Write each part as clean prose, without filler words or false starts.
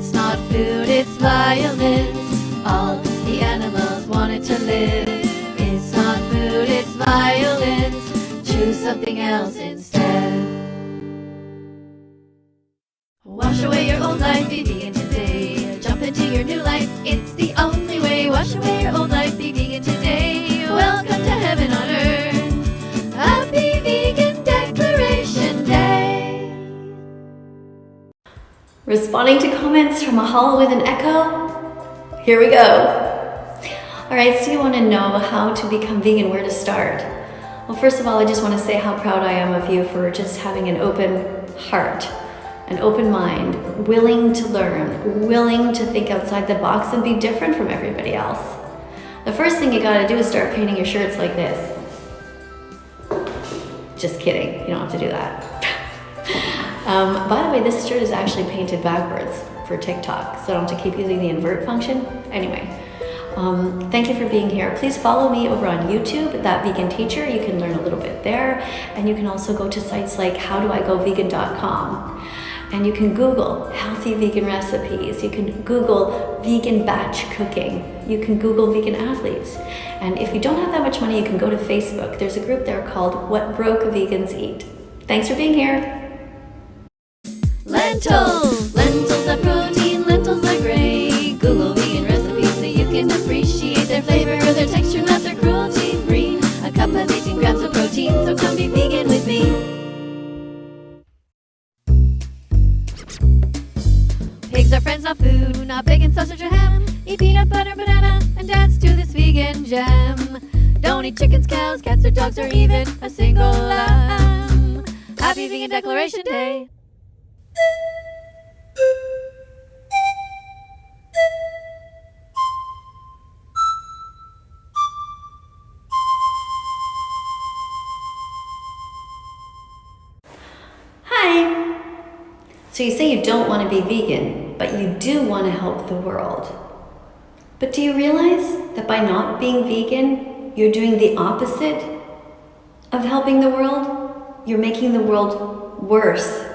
It's not food, it's violence. All the animals wanted to live. It's not food, it's violence. Choose something else instead. Wash away your old life, be vegan today. Jump into your new life, it's the only way. Wash away your old life, be vegan today. Welcome to heaven on earth. Happy Vegan Declaration Day. Responding to comments from a hall with an echo? Here we go. Alright, so you want to know how to become vegan, where to start? Well, first of all, I just want to say how proud I am of you for just having an open heart, an open mind, willing to learn, willing to think outside the box and be different from everybody else. The first thing you gotta do is start painting your shirts like this. Just kidding, you don't have to do that. By the way, this shirt is actually painted backwards for TikTok, so I don't have to keep using the invert function. Anyway, thank you for being here. Please follow me over on YouTube, That Vegan Teacher. You can learn a little bit there, and you can also go to sites like howdoigovegan.com. And you can Google healthy vegan recipes. You can Google vegan batch cooking. You can Google vegan athletes. And if you don't have that much money, you can go to Facebook. There's a group there called What Broke Vegans Eat. Thanks for being here. Lentils! Lentils are protein, lentils are great. Google vegan recipes so you can appreciate their flavor, their texture, not their cruelty-free. A cup has 18 grams of protein, so come be vegan with me. Pigs are friends, not food, not bacon, sausage, or ham. Eat peanut butter, banana, and dance to this vegan gem. Don't eat chickens, cows, cats, or dogs, or even a single lamb. Happy Vegan Declaration Day! Hi! So you say you don't want to be vegan, but you do want to help the world. But do you realize that by not being vegan, you're doing the opposite of helping the world? You're making the world worse.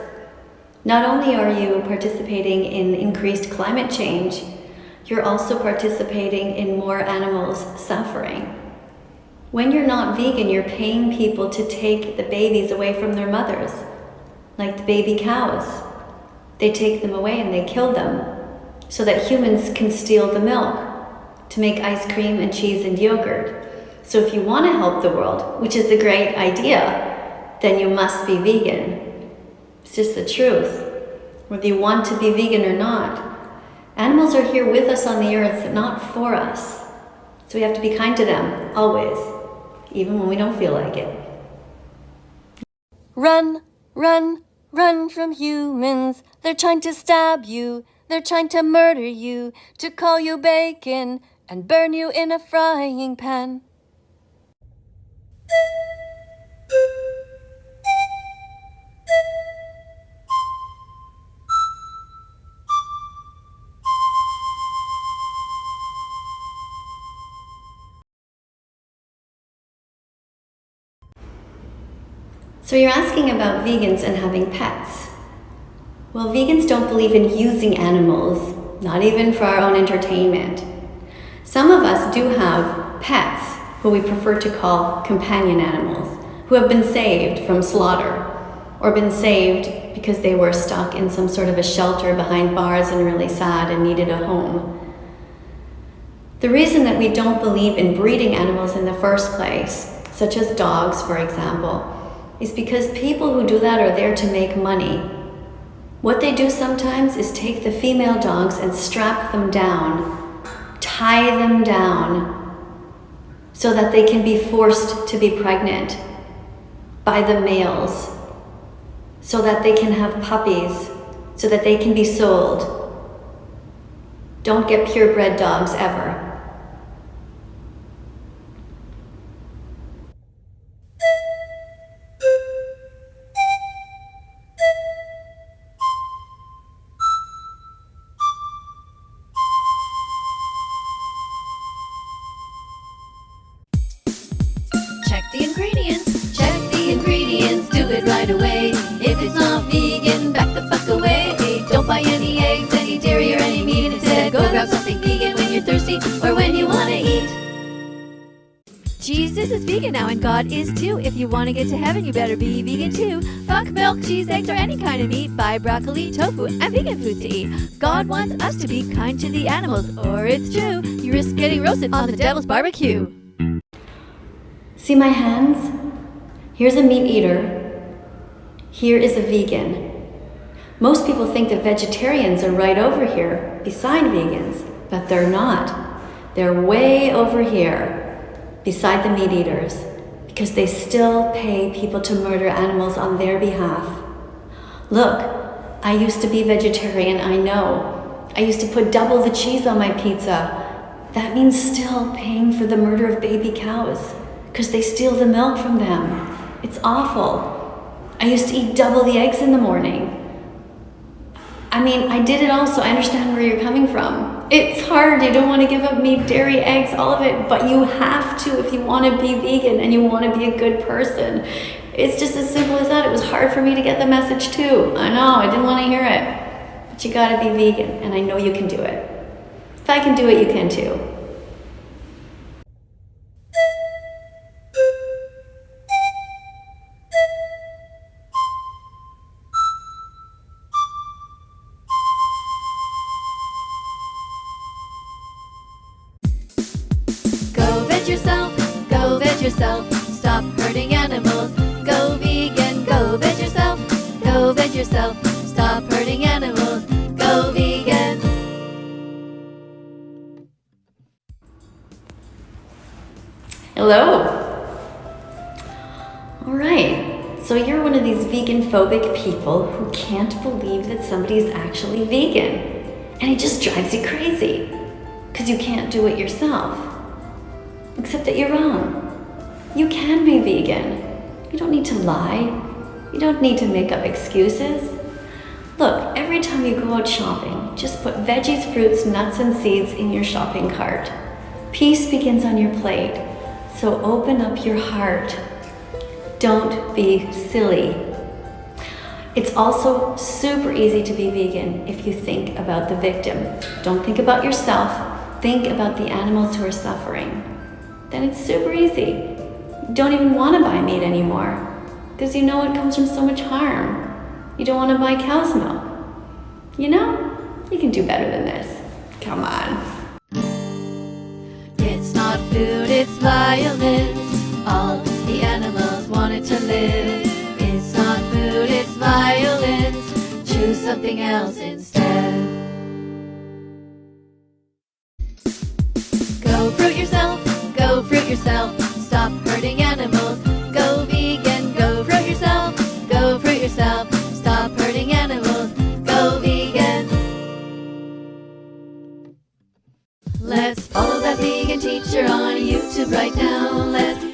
Not only are you participating in increased climate change, you're also participating in more animals suffering. When you're not vegan, you're paying people to take the babies away from their mothers, like the baby cows. They take them away and they kill them so that humans can steal the milk to make ice cream and cheese and yogurt. So if you want to help the world, which is a great idea, then you must be vegan. It's just the truth, whether you want to be vegan or not. Animals are here with us on the earth, not for us. So we have to be kind to them, always, even when we don't feel like it. Run, run, run from humans. They're trying to stab you. They're trying to murder you, to call you bacon and burn you in a frying pan. So you're asking about vegans and having pets. Well, vegans don't believe in using animals, not even for our own entertainment. Some of us do have pets who we prefer to call companion animals, who have been saved from slaughter, or been saved because they were stuck in some sort of a shelter behind bars and really sad and needed a home. The reason that we don't believe in breeding animals in the first place, such as dogs, for example, is because people who do that are there to make money. What they do sometimes is take the female dogs and strap them down, tie them down, so that they can be forced to be pregnant by the males, so that they can have puppies, so that they can be sold. Don't get purebred dogs ever. Check the ingredients, do it right away. If it's not vegan, back the fuck away. Don't buy any eggs, any dairy or Grab something vegan when you're thirsty or when you want to eat. Jesus is vegan now and God is too. If you want to get to heaven, you better be vegan too. Fuck milk, cheese, eggs, or any kind of meat. Buy broccoli, tofu, and vegan foods to eat. God wants us to be kind to the animals, or it's true, you risk getting roasted on the devil's barbecue. See my hands? Here's a meat eater. Here is a vegan. Most people think that vegetarians are right over here, beside vegans, but they're not. They're way over here, beside the meat eaters, because they still pay people to murder animals on their behalf. Look, I used to be vegetarian, I know. I used to put double the cheese on my pizza. That means still paying for the murder of baby cows, because they steal the milk from them. It's awful. I used to eat double the eggs in the morning. I mean, I did it all, so I understand where you're coming from. It's hard, you don't want to give up meat, dairy, eggs, all of it, but you have to if you want to be vegan and you want to be a good person. It's just as simple as that. It was hard for me to get the message too. I know, I didn't want to hear it. But you gotta be vegan, and I know you can do it. If I can do it, you can too. Go veg yourself, stop hurting animals. Go vegan, go veg yourself, stop hurting animals. Go vegan. Hello. All right, so you're one of these vegan phobic people who can't believe that somebody's actually vegan, and it just drives you crazy because you can't do it yourself. Except that you're wrong. You can be vegan. You don't need to lie. You don't need to make up excuses. Look, every time you go out shopping, just put veggies, fruits, nuts, and seeds in your shopping cart. Peace begins on your plate, so open up your heart. Don't be silly. It's also super easy to be vegan if you think about the victim. Don't think about yourself. Think about the animals who are suffering. Then it's super easy. You don't even want to buy meat anymore because you know it comes from so much harm. You don't want to buy cow's milk. You know, you can do better than this. Come on. It's not food, it's violence. All the animals wanted to live. It's not food, it's violence. Choose something else instead. Go fruit yourself. Go fruit yourself, stop hurting animals. Go vegan, go fruit yourself. Go fruit yourself, stop hurting animals. Go vegan. Let's follow that vegan teacher on YouTube right now. Let's